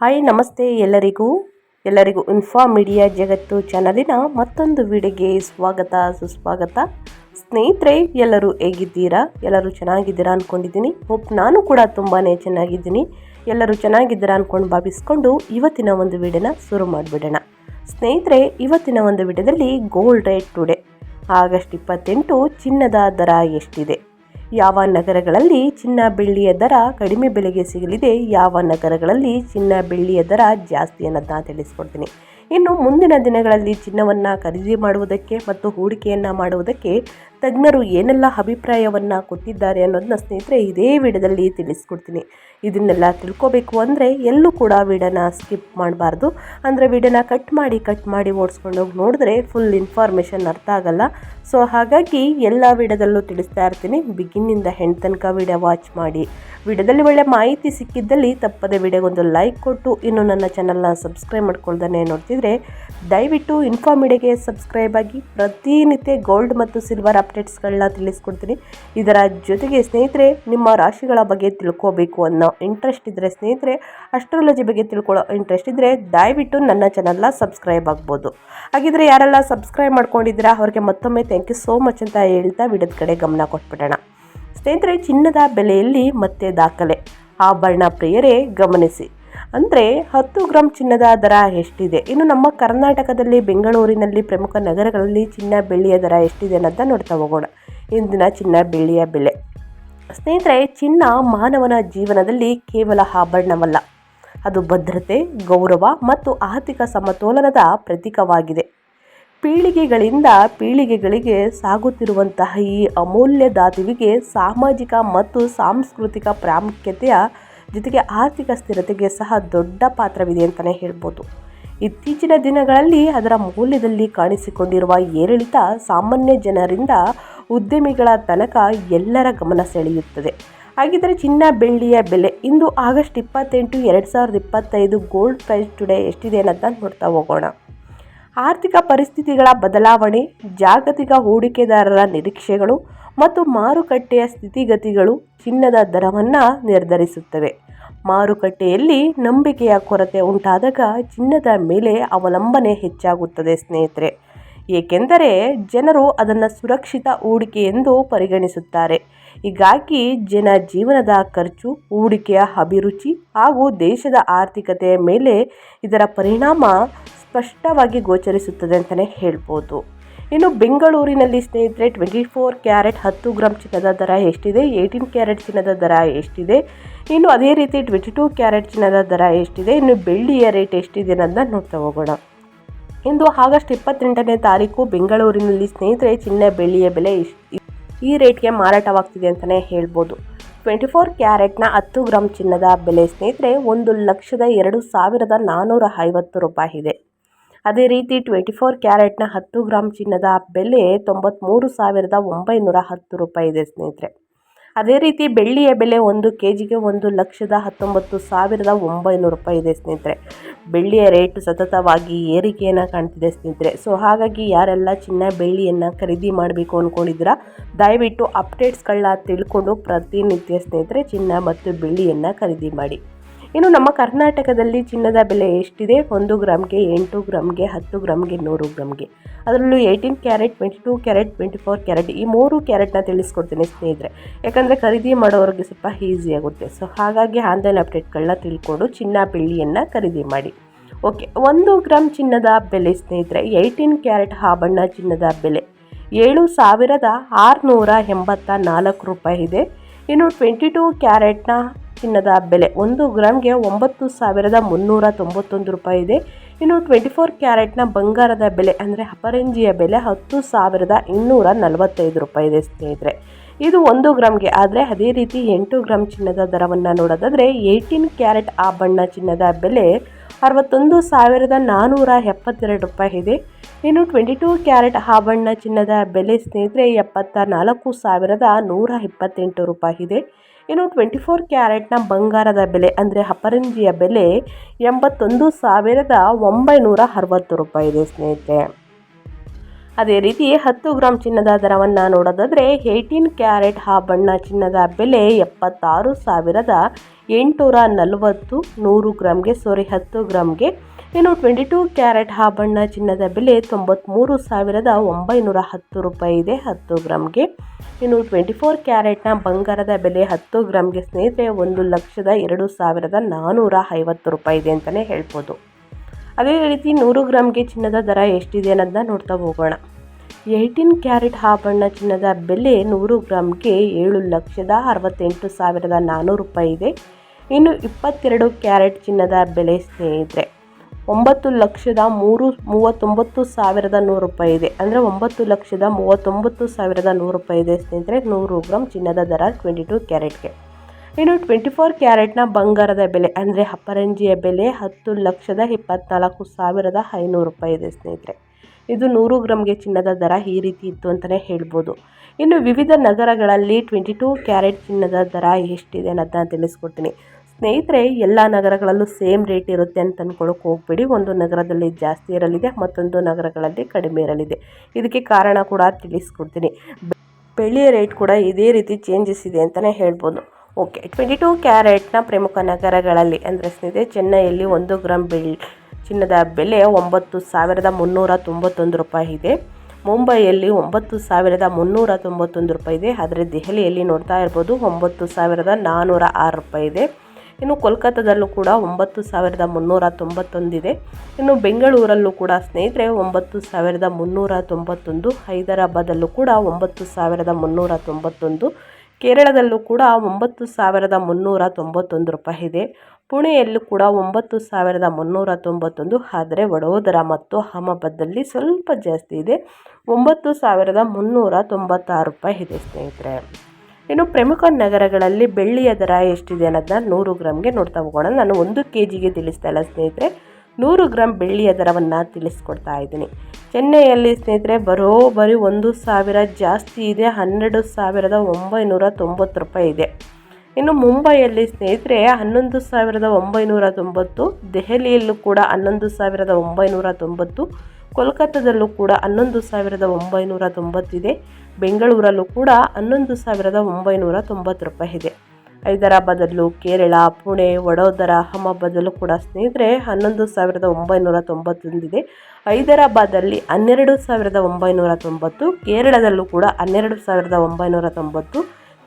Hi ನಮಸ್ತೆ ಎಲ್ಲರಿಗೂ info media ಜಗತ್ತು ಚಾನಲಿನ ಮತ್ತೊಂದು ವಿಡಿಯೋಗೆ ಸುಸ್ವಾಗತ. ಸ್ನೇಹಿತರೆ, ಎಲ್ಲರೂ ಹೇಗಿದ್ದೀರಾ? ಎಲ್ಲರೂ ಚೆನ್ನಾಗಿದ್ದೀರಾ ಅಂದ್ಕೊಂಡಿದ್ದೀನಿ. ನಾನು ಕೂಡ ತುಂಬಾ ಚೆನ್ನಾಗಿದ್ದೀನಿ. ಎಲ್ಲರೂ ಚೆನ್ನಾಗಿದ್ದೀರಾ ಅಂದ್ಕೊಂಡು ಭಾವಿಸ್ಕೊಂಡು ಇವತ್ತಿನ ಒಂದು ವಿಡಿಯೋನ ಶುರು ಮಾಡಿಬಿಡೋಣ. ಸ್ನೇಹಿತರೆ, ಇವತ್ತಿನ ಒಂದು ವಿಡಿಯೋದಲ್ಲಿ ಗೋಲ್ಡ್ ರೇಟ್ ಟುಡೇ ಆಗಸ್ಟ್ 28 ಚಿನ್ನದ ದರ ಎಷ್ಟಿದೆ, ಯಾವ ನಗರಗಳಲ್ಲಿ ಚಿನ್ನ ಬೆಳ್ಳಿಯ ದರ ಕಡಿಮೆ ಬೆಲೆಗೆ ಸಿಗಲಿದೆ, ಯಾವ ನಗರಗಳಲ್ಲಿ ಚಿನ್ನ ಬೆಳ್ಳಿಯ ದರ ಜಾಸ್ತಿ ಅನ್ನೋದನ್ನ ತಿಳಿಸ್ಕೊಡ್ತೀನಿ. ಇನ್ನು ಮುಂದಿನ ದಿನಗಳಲ್ಲಿ ಚಿನ್ನವನ್ನು ಖರೀದಿ ಮಾಡುವುದಕ್ಕೆ ಮತ್ತು ಹೂಡಿಕೆಯನ್ನು ಮಾಡುವುದಕ್ಕೆ ತಜ್ಞರು ಏನೆಲ್ಲ ಅಭಿಪ್ರಾಯವನ್ನು ಕೊಟ್ಟಿದ್ದಾರೆ ಅನ್ನೋದನ್ನ ಸ್ನೇಹಿತರೆ ಇದೇ ವಿಡಿಯೋದಲ್ಲಿ ತಿಳಿಸ್ಕೊಡ್ತೀನಿ. ಇದನ್ನೆಲ್ಲ ತಿಳ್ಕೋಬೇಕು ಅಂದರೆ ಎಲ್ಲೂ ಕೂಡ ವಿಡಿಯೋನ ಸ್ಕಿಪ್ ಮಾಡಬಾರ್ದು. ಅಂದರೆ ವಿಡಿಯೋನ ಕಟ್ ಮಾಡಿ ಓಡಿಸ್ಕೊಂಡು ಹೋಗಿ ನೋಡಿದ್ರೆ ಫುಲ್ ಇನ್ಫಾರ್ಮೇಷನ್ ಅರ್ಥ ಆಗಲ್ಲ. ಸೊ ಹಾಗಾಗಿ ಎಲ್ಲ ವಿಡಿಯೋದಲ್ಲೂ ತಿಳಿಸ್ತಾ ಇರ್ತೀನಿ. ಬಿಗಿನ್ನಿಂದ ಹೆಣ್ಣು ತನಕ ವಿಡಿಯೋ ವಾಚ್ ಮಾಡಿ. ವಿಡಿಯೋದಲ್ಲಿ ಒಳ್ಳೆ ಮಾಹಿತಿ ಸಿಕ್ಕಿದ್ದಲ್ಲಿ ತಪ್ಪದೆ ವಿಡಿಯೋಗೊಂದು ಲೈಕ್ ಕೊಟ್ಟು ಇನ್ನು ನನ್ನ ಚಾನಲ್ನ ಸಬ್ಸ್ಕ್ರೈಬ್ ಮಾಡ್ಕೊಳ್ದೇ ನೋಡ್ತಿದ್ರೆ ದಯವಿಟ್ಟು ಇನ್ಫಾ ಮೀಡಿಯಾಗೆ ಸಬ್ಸ್ಕ್ರೈಬ್ ಆಗಿ. ಪ್ರತಿನಿತ್ಯ ಗೋಲ್ಡ್ ಮತ್ತು ಸಿಲ್ವರ್ ಅಪ್ಡೇಟ್ಸ್ಗಳನ್ನ ತಿಳಿಸ್ಕೊಡ್ತೀನಿ. ಇದರ ಜೊತೆಗೆ ಸ್ನೇಹಿತರೆ, ನಿಮ್ಮ ರಾಶಿಗಳ ಬಗ್ಗೆ ತಿಳ್ಕೋಬೇಕು ಅನ್ನೋ ಇಂಟ್ರೆಸ್ಟ್ ಇದ್ದರೆ ಸ್ನೇಹಿತರೆ, ಅಸ್ಟ್ರಾಲಜಿ ಬಗ್ಗೆ ತಿಳ್ಕೊಳ್ಳೋ ಇಂಟ್ರೆಸ್ಟ್ ಇದ್ದರೆ ದಯವಿಟ್ಟು ನನ್ನ ಚಾನಲ್ನ ಸಬ್ಸ್ಕ್ರೈಬ್ ಆಗ್ಬೋದು. ಹಾಗಿದ್ರೆ ಯಾರೆಲ್ಲ ಸಬ್ಸ್ಕ್ರೈಬ್ ಮಾಡ್ಕೊಂಡಿದ್ದೀರಾ ಅವ್ರಿಗೆ ಮತ್ತೊಮ್ಮೆ ಥ್ಯಾಂಕ್ ಯು ಸೋ ಮಚ್ ಅಂತ ಹೇಳ್ತಾ ವಿಡಿಯೋದ ಕಡೆ ಗಮನ ಕೊಟ್ಬಿಡೋಣ. ಸ್ನೇಹಿತರೆ, ಚಿನ್ನದ ಬೆಲೆಯಲ್ಲಿ ಮತ್ತೆ ದಾಖಲೆ. ಆಭರಣ ಪ್ರಿಯರೇ ಗಮನಿಸಿ. ಅಂದರೆ 10 ಗ್ರಾಮ್ ಚಿನ್ನದ ದರ ಎಷ್ಟಿದೆ, ಇನ್ನು ನಮ್ಮ ಕರ್ನಾಟಕದಲ್ಲಿ ಬೆಂಗಳೂರಿನಲ್ಲಿ ಪ್ರಮುಖ ನಗರಗಳಲ್ಲಿ ಚಿನ್ನ ಬೆಳ್ಳಿಯ ದರ ಎಷ್ಟಿದೆ ಅನ್ನೋದನ್ನ ನೋಡ್ತಾ ಹೋಗೋಣ. ಇಂದಿನ ಚಿನ್ನ ಬೆಳ್ಳಿಯ ಬೆಲೆ. ಸ್ನೇಹಿತರೆ, ಚಿನ್ನ ಮಾನವನ ಜೀವನದಲ್ಲಿ ಕೇವಲ ಆಭರಣವಲ್ಲ, ಅದು ಭದ್ರತೆ, ಗೌರವ ಮತ್ತು ಆರ್ಥಿಕ ಸಮತೋಲನದ ಪ್ರತೀಕವಾಗಿದೆ. ಪೀಳಿಗೆಗಳಿಂದ ಪೀಳಿಗೆಗಳಿಗೆ ಸಾಗುತ್ತಿರುವಂತಹ ಈ ಅಮೂಲ್ಯ ಧಾತುವಿಗೆ ಸಾಮಾಜಿಕ ಮತ್ತು ಸಾಂಸ್ಕೃತಿಕ ಪ್ರಾಮುಖ್ಯತೆಯ ಜೊತೆಗೆ ಆರ್ಥಿಕ ಸ್ಥಿರತೆಗೆ ಸಹ ದೊಡ್ಡ ಪಾತ್ರವಿದೆ ಅಂತಲೇ ಹೇಳ್ಬೋದು. ಇತ್ತೀಚಿನ ದಿನಗಳಲ್ಲಿ ಅದರ ಮೌಲ್ಯದಲ್ಲಿ ಕಾಣಿಸಿಕೊಂಡಿರುವ ಏರಿಳಿತ ಸಾಮಾನ್ಯ ಜನರಿಂದ ಉದ್ಯಮಿಗಳ ತನಕ ಎಲ್ಲರ ಗಮನ ಸೆಳೆಯುತ್ತದೆ. ಹಾಗಿದ್ದರೆ ಚಿನ್ನ ಬೆಳ್ಳಿಯ ಬೆಲೆ ಇಂದು ಆಗಸ್ಟ್ 28, 2025 ಗೋಲ್ಡ್ ಪ್ರೈಸ್ ಟುಡೇ ಎಷ್ಟಿದೆ ಅನ್ನೋದನ್ನ ನೋಡ್ತಾ ಹೋಗೋಣ. ಆರ್ಥಿಕ ಪರಿಸ್ಥಿತಿಗಳ ಬದಲಾವಣೆ, ಜಾಗತಿಕ ಹೂಡಿಕೆದಾರರ ನಿರೀಕ್ಷೆಗಳು ಮತ್ತು ಮಾರುಕಟ್ಟೆಯ ಸ್ಥಿತಿಗತಿಗಳು ಚಿನ್ನದ ದರವನ್ನು ನಿರ್ಧರಿಸುತ್ತವೆ. ಮಾರುಕಟ್ಟೆಯಲ್ಲಿ ನಂಬಿಕೆಯ ಕೊರತೆ ಉಂಟಾದಾಗ ಚಿನ್ನದ ಮೇಲೆ ಅವಲಂಬನೆ ಹೆಚ್ಚಾಗುತ್ತದೆ ಸ್ನೇಹಿತರೆ, ಏಕೆಂದರೆ ಜನರು ಅದನ್ನು ಸುರಕ್ಷಿತ ಹೂಡಿಕೆ ಎಂದು ಪರಿಗಣಿಸುತ್ತಾರೆ. ಹೀಗಾಗಿ ಜೀವನದ ಖರ್ಚು, ಹೂಡಿಕೆಯ ಅಭಿರುಚಿ ಹಾಗೂ ದೇಶದ ಆರ್ಥಿಕತೆಯ ಮೇಲೆ ಇದರ ಪರಿಣಾಮ ಸ್ಪಷ್ಟವಾಗಿ ಗೋಚರಿಸುತ್ತದೆ ಅಂತಲೇ ಹೇಳ್ಬೋದು. ಇನ್ನು ಬೆಂಗಳೂರಿನಲ್ಲಿ ಸ್ನೇಹಿತರೆ 24 ಕ್ಯಾರೆಟ್ 10 ಗ್ರಾಮ್ ಚಿನ್ನದ ದರ ಎಷ್ಟಿದೆ, 18 ಕ್ಯಾರೆಟ್ ಚಿನ್ನದ ದರ ಎಷ್ಟಿದೆ, ಇನ್ನು ಅದೇ ರೀತಿ 22 ಕ್ಯಾರೆಟ್ ಚಿನ್ನದ ದರ ಎಷ್ಟಿದೆ, ಇನ್ನು ಬೆಳ್ಳಿಯ ರೇಟ್ ಎಷ್ಟಿದೆ ಅನ್ನೋದನ್ನ ನೋಡ್ತಾ ಹೋಗೋಣ. ಇಂದು ಆಗಸ್ಟ್ 28ನೇ ತಾರೀಕು ಬೆಂಗಳೂರಿನಲ್ಲಿ ಸ್ನೇಹಿತರೆ ಚಿನ್ನ ಬೆಳ್ಳಿಯ ಬೆಲೆ ಈ ರೇಟ್ಗೆ ಮಾರಾಟವಾಗ್ತಿದೆ ಅಂತಲೇ ಹೇಳ್ಬೋದು. 24 ಕ್ಯಾರೆಟ್ನ 10 ಗ್ರಾಮ್ ಚಿನ್ನದ ಬೆಲೆ ಸ್ನೇಹಿತರೆ 1,02,450 ರೂಪಾಯಿ ಇದೆ. ಅದೇ ರೀತಿ 24 ಕ್ಯಾರೆಟ್ನ 10 ಗ್ರಾಮ್ ಚಿನ್ನದ ಬೆಲೆ 93,910 ರೂಪಾಯಿ ಇದೆ ಸ್ನೇಹಿತರೆ. ಅದೇ ರೀತಿ ಬೆಳ್ಳಿಯ ಬೆಲೆ 1 kgಗೆ 1,19,900 ರೂಪಾಯಿ ಇದೆ ಸ್ನೇಹಿತರೆ. ಬೆಳ್ಳಿಯ ರೇಟು ಸತತವಾಗಿ ಏರಿಕೆಯನ್ನು ಕಾಣ್ತಿದೆ ಸ್ನೇಹಿತರೆ. ಸೊ ಹಾಗಾಗಿ ಯಾರೆಲ್ಲ ಚಿನ್ನ ಬೆಳ್ಳಿಯನ್ನು ಖರೀದಿ ಮಾಡಬೇಕು ಅಂದ್ಕೊಂಡಿದ್ದೀರಾ ದಯವಿಟ್ಟು ಅಪ್ಡೇಟ್ಸ್ಗಳನ್ನ ತಿಳ್ಕೊಂಡು ಪ್ರತಿನಿತ್ಯ ಸ್ನೇಹಿತರೆ ಚಿನ್ನ ಮತ್ತು ಬೆಳ್ಳಿಯನ್ನು ಖರೀದಿ ಮಾಡಿ. ಇನ್ನು ನಮ್ಮ ಕರ್ನಾಟಕದಲ್ಲಿ ಚಿನ್ನದ ಬೆಲೆ ಎಷ್ಟಿದೆ, 1 ಗ್ರಾಮ್ಗೆ, 8 ಗ್ರಾಮ್ಗೆ, 10 ಗ್ರಾಮ್ಗೆ, 100 ಗ್ರಾಮ್ಗೆ, ಅದರಲ್ಲೂ 18 ಕ್ಯಾರೆಟ್, 22 ಕ್ಯಾರೆಟ್, 24 ಕ್ಯಾರೆಟ್ ಈ 3 ಕ್ಯಾರೆಟ್ನ ತಿಳಿಸ್ಕೊಡ್ತೀನಿ ಸ್ನೇಹಿತರೆ. ಯಾಕಂದರೆ ಖರೀದಿ ಮಾಡೋರಿಗೆ ಸ್ವಲ್ಪ ಈಸಿ ಆಗುತ್ತೆ. ಸೊ ಹಾಗಾಗಿ ಆನ್ಲೈನ್ ಅಪ್ಡೇಟ್ಗಳನ್ನ ತಿಳ್ಕೊಂಡು ಚಿನ್ನ ಬೆಳ್ಳಿಯನ್ನು ಖರೀದಿ ಮಾಡಿ. ಓಕೆ, 1 ಗ್ರಾಮ್ ಚಿನ್ನದ ಬೆಲೆ ಸ್ನೇಹಿತರೆ 18 ಕ್ಯಾರೆಟ್ ಆಭರಣ ಚಿನ್ನದ ಬೆಲೆ 7,684 ರೂಪಾಯಿ ಇದೆ. ಇನ್ನು 22 ಕ್ಯಾರೆಟ್ನ ಚಿನ್ನದ ಬೆಲೆ 1 ಗ್ರಾಮ್ಗೆ 9,391 ರೂಪಾಯಿ ಇದೆ. ಇನ್ನು 24 ಕ್ಯಾರೆಟ್ನ ಬಂಗಾರದ ಬೆಲೆ ಅಂದರೆ ಅಪರಂಜಿಯ ಬೆಲೆ 10,245 ರೂಪಾಯಿ ಇದೆ ಸ್ನೇಹಿತರೆ. ಇದು 1 ಗ್ರಾಮ್ಗೆ. ಆದರೆ ಅದೇ ರೀತಿ 8 ಗ್ರಾಮ್ ಚಿನ್ನದ ದರವನ್ನು ನೋಡೋದಾದರೆ 18 ಕ್ಯಾರೆಟ್ ಆಭರಣ ಚಿನ್ನದ ಬೆಲೆ 61,472 ರೂಪಾಯಿ ಇದೆ. ಇನ್ನು 22 ಕ್ಯಾರೆಟ್ ಆಭರಣ ಚಿನ್ನದ ಬೆಲೆ ಸ್ನೇಹಿತರೆ 74,128 ರೂಪಾಯಿ ಇದೆ. ಇನ್ನು 24 ಕ್ಯಾರೆಟ್ನ ಬಂಗಾರದ ಬೆಲೆ ಅಂದರೆ ಅಪರಂಜಿಯ ಬೆಲೆ 81,960 ರೂಪಾಯಿ ಇದೆ ಸ್ನೇಹಿತರೆ. ಅದೇ ರೀತಿ 10 ಗ್ರಾಮ್ ಚಿನ್ನದ ದರವನ್ನು ನೋಡೋದಾದರೆ 18 ಕ್ಯಾರೆಟ್ ಆಭರಣ ಚಿನ್ನದ ಬೆಲೆ 76,840 100 ಗ್ರಾಮ್ಗೆ 10 ಗ್ರಾಮ್ಗೆ. ಇನ್ನು 22 ಕ್ಯಾರೆಟ್ ಆಭರಣ ಚಿನ್ನದ ಬೆಲೆ 93,910 ರೂಪಾಯಿ ಇದೆ 10 ಗ್ರಾಮ್ಗೆ. ಇನ್ನು 24 ಕ್ಯಾರೆಟ್ನ ಬಂಗಾರದ ಬೆಲೆ 10 ಗ್ರಾಮ್ಗೆ ಸ್ನೇಹಿತರೆ 1,02,450 ರೂಪಾಯಿ ಇದೆ ಅಂತಲೇ ಹೇಳ್ಬೋದು. ಅದೇ ರೀತಿ 100 ಗ್ರಾಮ್ಗೆ ಚಿನ್ನದ ದರ ಎಷ್ಟಿದೆ ಅನ್ನೋದನ್ನ ನೋಡ್ತಾ ಹೋಗೋಣ. 18 ಕ್ಯಾರೆಟ್ ಆಭರಣ ಚಿನ್ನದ ಬೆಲೆ 100 ಗ್ರಾಮ್ಗೆ 7,68,400 ರೂಪಾಯಿ ಇದೆ. ಇನ್ನು 22 ಕ್ಯಾರೆಟ್ ಚಿನ್ನದ ಬೆಲೆ ಸ್ನೇಹಿತರೆ 9,39,100 ರೂಪಾಯಿ ಇದೆ. ಅಂದರೆ 9,39,100 ರೂಪಾಯಿ ಇದೆ ಸ್ನೇಹಿತರೆ 100 ಗ್ರಾಮ್ ಚಿನ್ನದ ದರ 22 ಕ್ಯಾರೆಟ್ಗೆ. ಇನ್ನು 24 ಕ್ಯಾರೆಟ್ನ ಬಂಗಾರದ ಬೆಲೆ ಅಂದರೆ ಅಪರಂಜಿಯ ಬೆಲೆ 10,24,500 ರೂಪಾಯಿ ಇದೆ ಸ್ನೇಹಿತರೆ. ಇದು 100 ಗ್ರಾಮ್ಗೆ ಚಿನ್ನದ ದರ ಈ ರೀತಿ ಇತ್ತು ಅಂತಲೇ ಹೇಳ್ಬೋದು. ಇನ್ನು ವಿವಿಧ ನಗರಗಳಲ್ಲಿ 22 ಕ್ಯಾರೆಟ್ ಚಿನ್ನದ ದರ ಎಷ್ಟಿದೆ ಅನ್ನೋದನ್ನ ತಿಳಿಸ್ಕೊಡ್ತೀನಿ ಸ್ನೇಹಿತರೆ. ಎಲ್ಲ ನಗರಗಳಲ್ಲೂ ಸೇಮ್ ರೇಟ್ ಇರುತ್ತೆ ಅಂತ ಅಂದ್ಕೊಳ್ಳೋಕೆ ಹೋಗ್ಬೇಡಿ. ಒಂದು ನಗರದಲ್ಲಿ ಜಾಸ್ತಿ ಇರಲಿದೆ, ಮತ್ತೊಂದು ನಗರಗಳಲ್ಲಿ ಕಡಿಮೆ ಇರಲಿದೆ. ಇದಕ್ಕೆ ಕಾರಣ ಕೂಡ ತಿಳಿಸ್ಕೊಡ್ತೀನಿ. ಬೆಳ್ಳಿಯ ರೇಟ್ ಕೂಡ ಇದೇ ರೀತಿ ಚೇಂಜಸ್ ಇದೆ ಅಂತಲೇ ಹೇಳ್ಬೋದು. ಓಕೆ, 22 ಕ್ಯಾರೆಟ್ನ ಪ್ರಮುಖ ನಗರಗಳಲ್ಲಿ ಅಂದರೆ ಸ್ನೇಹಿತರೆ ಚೆನ್ನೈಯಲ್ಲಿ 1 ಗ್ರಾಮ್ ಚಿನ್ನದ ಬೆಲೆ 9,391 ರೂಪಾಯಿ ಇದೆ. ಮುಂಬೈಯಲ್ಲಿ 9,391 ರೂಪಾಯಿ ಇದೆ. ಆದರೆ ದೆಹಲಿಯಲ್ಲಿ ನೋಡ್ತಾ ಇರ್ಬೋದು 9,406 ರೂಪಾಯಿ ಇದೆ. ಇನ್ನು ಕೋಲ್ಕತ್ತಾದಲ್ಲೂ ಕೂಡ 9,391 ಇದೆ. ಇನ್ನು ಬೆಂಗಳೂರಲ್ಲೂ ಕೂಡ ಸ್ನೇಹಿತರೆ 9,391, ಹೈದರಾಬಾದಲ್ಲೂ ಕೂಡ 9,391, ಕೇರಳದಲ್ಲೂ ಕೂಡ 9,391 ರೂಪಾಯಿ ಇದೆ. ಪುಣೆಯಲ್ಲೂ ಕೂಡ 9,391. ಆದರೆ ವಡೋದರ ಮತ್ತು ಅಹಮದಾಬಾದಲ್ಲಿ ಸ್ವಲ್ಪ ಜಾಸ್ತಿ ಇದೆ, 9,396 ರೂಪಾಯಿ ಇದೆ ಸ್ನೇಹಿತರೆ. ಇನ್ನು ಪ್ರಮುಖ ನಗರಗಳಲ್ಲಿ ಬೆಳ್ಳಿಯ ದರ ಎಷ್ಟಿದೆ ಅನ್ನೋದನ್ನ 100 ಗ್ರಾಮ್ಗೆ ನೋಡ್ತಾ ಹೋಗೋಣ. ನಾನು 1 kgಗೆ ತಿಳಿಸ್ತಾ ಇಲ್ಲ ಸ್ನೇಹಿತರೆ, 100 ಗ್ರಾಮ್ ಬೆಳ್ಳಿಯ ದರವನ್ನು ತಿಳಿಸ್ಕೊಡ್ತಾ ಇದ್ದೀನಿ. ಚೆನ್ನೈಯಲ್ಲಿ ಸ್ನೇಹಿತರೆ ಬರೀ 1,000 ಜಾಸ್ತಿ ಇದೆ, 12,990 ರೂಪಾಯಿ ಇದೆ. ಇನ್ನು ಮುಂಬೈಯಲ್ಲಿ ಸ್ನೇಹಿತರೆ 11,990, ದೆಹಲಿಯಲ್ಲೂ ಕೂಡ 11,990, ಕೋಲ್ಕತ್ತಾದಲ್ಲೂ ಕೂಡ 11,990 ಇದೆ. ಬೆಂಗಳೂರಲ್ಲೂ ಕೂಡ 11,990 ರೂಪಾಯಿ ಇದೆ. ಹೈದರಾಬಾದಲ್ಲೂ, ಕೇರಳ, ಪುಣೆ, ವಡೋದರ, ಅಹಮದಾಬಾದಲ್ಲೂ ಕೂಡ ಸ್ನೇಹಿತರೆ 11,991 ಇದೆ. ಹೈದರಾಬಾದಲ್ಲಿ 12,990, ಕೇರಳದಲ್ಲೂ ಕೂಡ 12,990,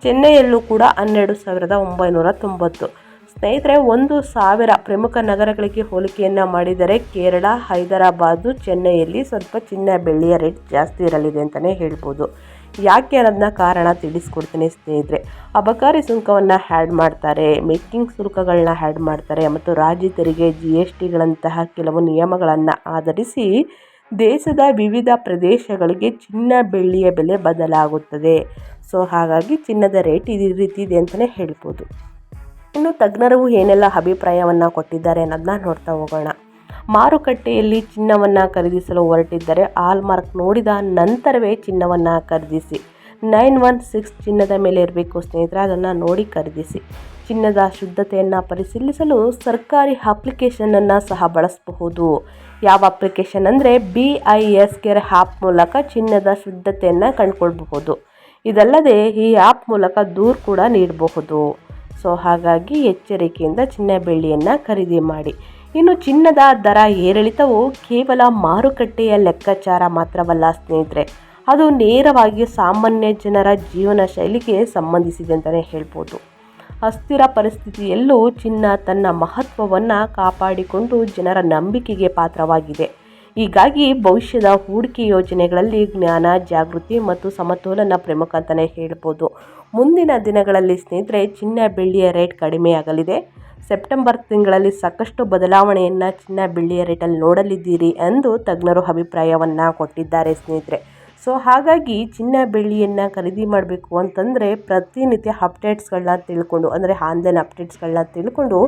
ಚೆನ್ನೈಯಲ್ಲೂ ಕೂಡ 12,990. ಸ್ನೇಹಿತರೆ 1,000 ಪ್ರಮುಖ ನಗರಗಳಿಗೆ ಹೋಲಿಕೆಯನ್ನು ಮಾಡಿದರೆ ಕೇರಳ, ಹೈದರಾಬಾದು, ಚೆನ್ನೈಯಲ್ಲಿ ಸ್ವಲ್ಪ ಚಿನ್ನ ಬೆಳ್ಳಿಯ ರೇಟ್ ಜಾಸ್ತಿ ಇರಲಿದೆ ಅಂತಲೇ ಹೇಳ್ಬೋದು. ಯಾಕೆ ಅನ್ನೋದನ್ನ ಕಾರಣ ತಿಳಿಸ್ಕೊಡ್ತೀನಿ ಸ್ನೇಹಿತರೆ. ಅಬಕಾರಿ ಸುಂಕವನ್ನು ಹ್ಯಾಡ್ ಮಾಡ್ತಾರೆ, ಮೇಕಿಂಗ್ ಶುಲ್ಕಗಳನ್ನ ಹ್ಯಾಡ್ ಮಾಡ್ತಾರೆ ಮತ್ತು ರಾಜ್ಯ ತೆರಿಗೆ GSTಗಳಂತಹ ಕೆಲವು ನಿಯಮಗಳನ್ನು ಆಧರಿಸಿ ದೇಶದ ವಿವಿಧ ಪ್ರದೇಶಗಳಿಗೆ ಚಿನ್ನ ಬೆಳ್ಳಿಯ ಬೆಲೆ ಬದಲಾಗುತ್ತದೆ. ಸೊ ಹಾಗಾಗಿ ಚಿನ್ನದ ರೇಟ್ ಈ ರೀತಿ ಇದೆ ಅಂತಲೇ ಹೇಳ್ಬೋದು. ಇನ್ನು ತಜ್ಞರು ಏನೆಲ್ಲ ಅಭಿಪ್ರಾಯವನ್ನು ಕೊಟ್ಟಿದ್ದಾರೆ ಅನ್ನೋದನ್ನ ನೋಡ್ತಾ ಹೋಗೋಣ. ಮಾರುಕಟ್ಟೆಯಲ್ಲಿ ಚಿನ್ನವನ್ನು ಖರೀದಿಸಲು ಹೊರಟಿದ್ದರೆ ಹಾಲ್ಮಾರ್ಕ್ ನೋಡಿದ ನಂತರವೇ ಚಿನ್ನವನ್ನು ಖರೀದಿಸಿ. 916 ಚಿನ್ನದ ಮೇಲೆ ಇರಬೇಕು ಸ್ನೇಹಿತರೆ, ಅದನ್ನು ನೋಡಿ ಖರೀದಿಸಿ. ಚಿನ್ನದ ಶುದ್ಧತೆಯನ್ನು ಪರಿಶೀಲಿಸಲು ಸರ್ಕಾರಿ ಅಪ್ಲಿಕೇಶನನ್ನು ಸಹ ಬಳಸಬಹುದು. ಯಾವ ಅಪ್ಲಿಕೇಶನ್ ಅಂದರೆ BIS ಕೇರ್ ಆ್ಯಪ್ ಮೂಲಕ ಚಿನ್ನದ ಶುದ್ಧತೆಯನ್ನು ಕಂಡುಕೊಳ್ಬಹುದು. ಇದಲ್ಲದೆ ಈ ಆ್ಯಪ್ ಮೂಲಕ ದೂರು ಕೂಡ ನೀಡಬಹುದು. ಸೊ ಹಾಗಾಗಿ ಎಚ್ಚರಿಕೆಯಿಂದ ಚಿನ್ನ ಬೆಳ್ಳಿಯನ್ನು ಖರೀದಿ ಮಾಡಿ. ಇನ್ನು ಚಿನ್ನದ ದರ ಏರಿಳಿತವು ಕೇವಲ ಮಾರುಕಟ್ಟೆಯ ಲೆಕ್ಕಾಚಾರ ಮಾತ್ರವಲ್ಲ ಸ್ನೇಹಿತರೆ, ಅದು ನೇರವಾಗಿ ಸಾಮಾನ್ಯ ಜನರ ಜೀವನ ಶೈಲಿಗೆ ಸಂಬಂಧಿಸಿದೆ ಅಂತಲೇ ಹೇಳ್ಬೋದು. ಅಸ್ಥಿರ ಪರಿಸ್ಥಿತಿಯಲ್ಲೂ ಚಿನ್ನ ತನ್ನ ಮಹತ್ವವನ್ನು ಕಾಪಾಡಿಕೊಂಡು ಜನರ ನಂಬಿಕೆಗೆ ಪಾತ್ರವಾಗಿದೆ. ಹೀಗಾಗಿ ಭವಿಷ್ಯದ ಹೂಡಿಕೆ ಯೋಜನೆಗಳಲ್ಲಿ ಜ್ಞಾನ, ಜಾಗೃತಿ ಮತ್ತು ಸಮತೋಲನ ಪ್ರಮುಖ ಅಂತಲೇ ಹೇಳ್ಬೋದು. ಮುಂದಿನ ದಿನಗಳಲ್ಲಿ ಸ್ನೇಹಿತರೆ ಚಿನ್ನ ಬೆಳ್ಳಿಯ ರೇಟ್ ಕಡಿಮೆಯಾಗಲಿದೆ. ಸೆಪ್ಟೆಂಬರ್ ತಿಂಗಳಲ್ಲಿ ಸಾಕಷ್ಟು ಬದಲಾವಣೆಯನ್ನು ಚಿನ್ನ ಬೆಳ್ಳಿಯ ರೇಟಲ್ಲಿ ನೋಡಲಿದ್ದೀರಿ ಎಂದು ತಜ್ಞರು ಅಭಿಪ್ರಾಯವನ್ನು ಕೊಟ್ಟಿದ್ದಾರೆ ಸ್ನೇಹಿತರೆ. ಸೊ ಹಾಗಾಗಿ ಚಿನ್ನ ಬೆಳ್ಳಿಯನ್ನು ಖರೀದಿ ಮಾಡಬೇಕು ಅಂತಂದರೆ ಪ್ರತಿನಿತ್ಯ ಅಪ್ಡೇಟ್ಸ್ಗಳನ್ನ ತಿಳ್ಕೊಂಡು, ಅಂದರೆ ಆನ್ಲೈನ್ ಅಪ್ಡೇಟ್ಸ್ಗಳನ್ನ ತಿಳ್ಕೊಂಡು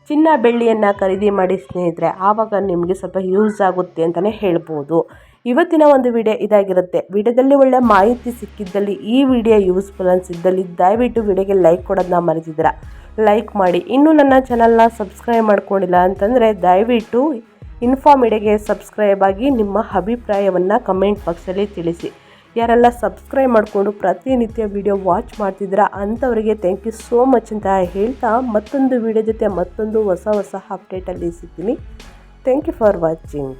ಚಿನ್ನ ಬೆಳ್ಳಿಯನ್ನು ಖರೀದಿ ಮಾಡಿ ಸ್ನೇಹಿತರೆ. ಆವಾಗ ನಿಮಗೆ ಸ್ವಲ್ಪ ಯೂಸ್ ಆಗುತ್ತೆ ಅಂತಲೇ ಹೇಳ್ಬೋದು. ಇವತ್ತಿನ ಒಂದು ವಿಡಿಯೋ ಇದಾಗಿರುತ್ತೆ. ವಿಡಿಯೋದಲ್ಲಿ ಒಳ್ಳೆ ಮಾಹಿತಿ ಸಿಕ್ಕಿದ್ದಲ್ಲಿ, ಈ ವಿಡಿಯೋ ಯೂಸ್ಫುಲ್ ಅನಿಸಿದ್ದಲ್ಲಿ ದಯವಿಟ್ಟು ವಿಡಿಯೋಗೆ ಲೈಕ್ ಕೊಡೋದನ್ನ ಮರೆತಿದ್ದೀರಾ, ಲೈಕ್ ಮಾಡಿ. ಇನ್ನೂ ನನ್ನ ಚಾನಲ್ನ ಸಬ್ಸ್ಕ್ರೈಬ್ ಮಾಡ್ಕೊಂಡಿಲ್ಲ ಅಂತಂದರೆ ದಯವಿಟ್ಟು ಇನ್ಫಾ ಮೀಡಿಯಾಗೆ ಸಬ್ಸ್ಕ್ರೈಬ್ ಆಗಿ ನಿಮ್ಮ ಅಭಿಪ್ರಾಯವನ್ನು ಕಮೆಂಟ್ ಬಾಕ್ಸಲ್ಲಿ ತಿಳಿಸಿ. ಯಾರೆಲ್ಲ ಸಬ್ಸ್ಕ್ರೈಬ್ ಮಾಡಿಕೊಂಡು ಪ್ರತಿನಿತ್ಯ ವಿಡಿಯೋ ವಾಚ್ ಮಾಡ್ತಿದ್ದೀರಾ ಅಂಥವರಿಗೆ ಥ್ಯಾಂಕ್ ಯು ಸೋ ಮಚ್ ಅಂತ ಹೇಳ್ತಾ ಮತ್ತೊಂದು ವಿಡಿಯೋ ಜೊತೆ ಮತ್ತೊಂದು ಹೊಸ ಅಪ್ಡೇಟಲ್ಲಿ ಸಿಗ್ತೀನಿ. Thank you for watching.